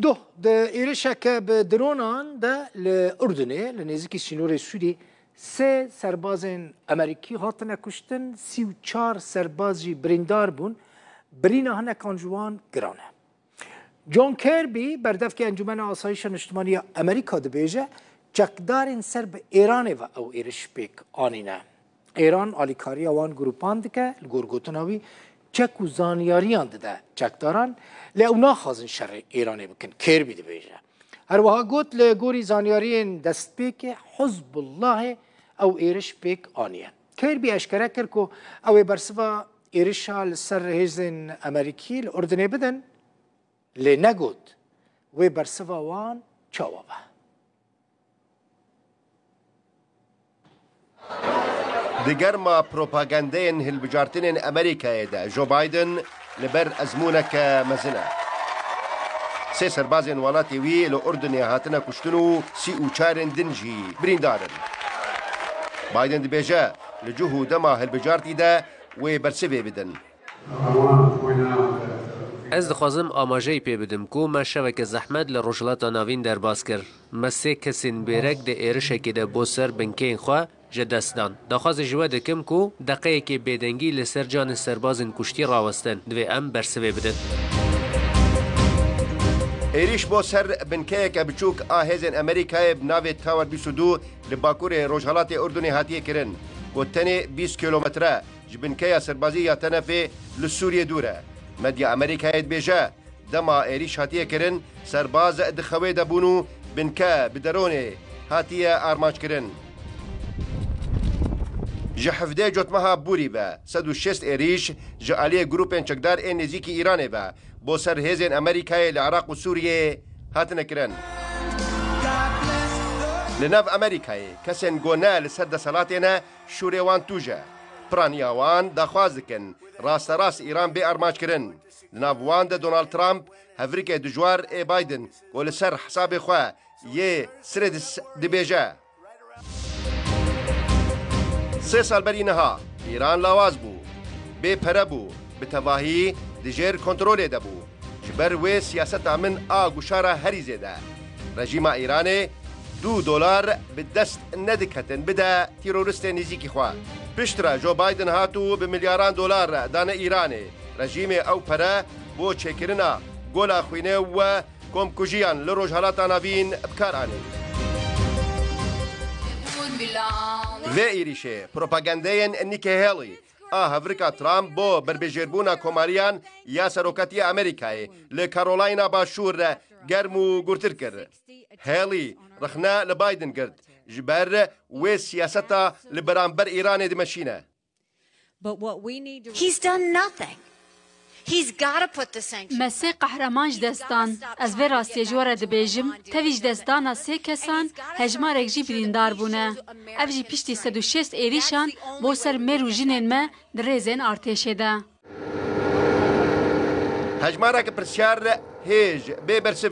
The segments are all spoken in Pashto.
ده ایرشا که به درونان ده لأردنه لنزدیکی سینور سوری سه سرباز امریکی هاتن کشتن 34 سربازی بریندار بون برینا هنه کانجوان گرانه. جون کربی بردفت که انجمن آسایش اجتماعی امریکا دبیجه چکدارین سر به ایران و او ایرش پیک آنینه. ایران آلیکاری آوان گروپان دکه لگورگوتناوی چک و زانیاریان ده چکداران لأونا خازن شر ایرانی بکن کربی دبیجه. هر وها گوت لگوری زانیارین دست پیک حزب الله او ایرش پیک آنیه. کربی اشکره کرد که او برسوا ایرشا لسر هیزن امریکی لأردنه بدن لنگود و برسوا وان چاوابه. دیگر ما پروپاگاندین هلبجارتین امریکای ده جو بایدن لبر ازمونک مزنه. سه سربازین والاتی وی لأردن هاتنا کشتنو 34 دنجی بریندارن. بایدن دی بیجه لجوهو دما هلبجارتی ده و برسوی بدن. از دخوازم آماجهی پی بدم که ما شبکه زحمت لروجلات ناوین در باز کرد. ما سه کسین بیرک ده ایرشه که ده بوسر بنکین خواه جدستان. دخواز جوا دکم که دقیقه که بیدنگی لسر جان سربازن کشتی راوستن دوی ام برسوی بدن. ایریش بوسر بنکه که بچوک آهزن امریکای بناوی تاور 22 لباکور روجلات اردنی هاتیه کرن. و تنه 20 کیلومتره جبنکه سربازی یا تنفی لسوریه دوره. مدیا امریکای بیجه دما ایریش هاتیه کرن سرباز دخوی دبونو بنکه بدرونه هاتیه آرمانج کرن. جحفده جوتمها بوری با 106 ایریش جعالی گروپین چکدار این نزیکی ایرانه با بو سر هیزن امریکای لعراق و سوریه هاتنه کرن. لناف امریکای کسین گونه لسر دسالاتینا شوریوان توجه پرانیاوان دخواز دکن راست راست ایران بی ارماج کرن. لناف وان ده دونالد ترامپ هفریک دجوار ای بایدن و لسر حساب خواه یه سردس دبیجه. 3 سال بری نها ایران لاواز بو بی پره بو به تواهی دجیر کنترول ده بو جبر و سیاست من آگوشاره هری زیده. رژیم ایرانه $2 به دست ندکتن بده تیرورست نزیکی خواه. پشتره جو بایدن هاتو به $میلیاران دانه ایرانه. رژیم او پره بو چکرنا گولا خوینه و کمکوژیان لروجهالاتا ناوین بکار آنه. و ایریشه پروپاگاندین نیکی هیلی هفریکا ترامپ بو بربجربونا کماریان یا سروکاتی امریکای لکارولاینا باشور گرم و گرتر کرد. هیلی رخنا لبایدن کرد جبر و سیاستا لبرانبر ایران دمشینه. He's done nothing. He's got to put the sanctions. مسیح قهرمانج دستان از وی راستی جوره دبیجم تویج دستان سه کسان هجمارک جی بریندار بونه. افجی پشتی 106 ایریشان بو سر مرو جنین ما درزین ارتشه ده. هجمارک پرسیار هیج بیبر 7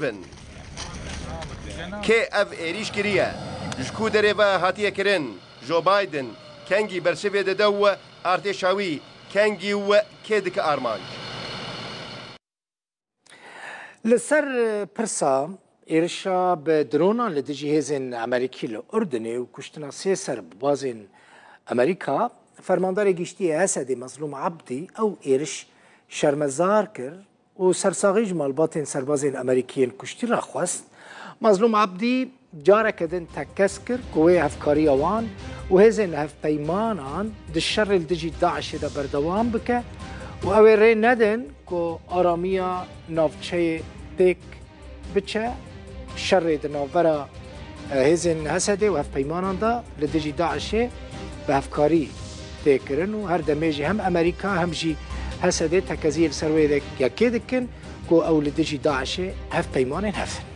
که اف ایریش کریه جکو دریوا هاتیه کرن جو بایدن کنگی برسوی ده دو ارتشاوی کنگی و کدک آرمانج. لسر پرسا ایرشا به درونان لدجی هیزن امریکی لأردنه و کشتنا 3 سربازین امریکا فرماندار گشتی اسد مظلوم عبدی او ایرش شرمزار کرد و سرساغی مالباتین سربازین امریکیین کشتی را خواست. مظلوم عبدی جاره کدن تکس کرد قوی هفکاری آوان و هیزن هف پیمانان دشر لدجی داعش دا بردوام بکه و اوی ری ندن که آرامیا نافچه پیک بچه شر دا نافورا هیزن حسده و هف پیمانان دا لدجی داعشه به هفکاری تکرن و هر دمیجی هم امریکا هم جی حسده تکذیر سروی دا یکی دکن که او لدجی داعشه هف پیمانین هفن.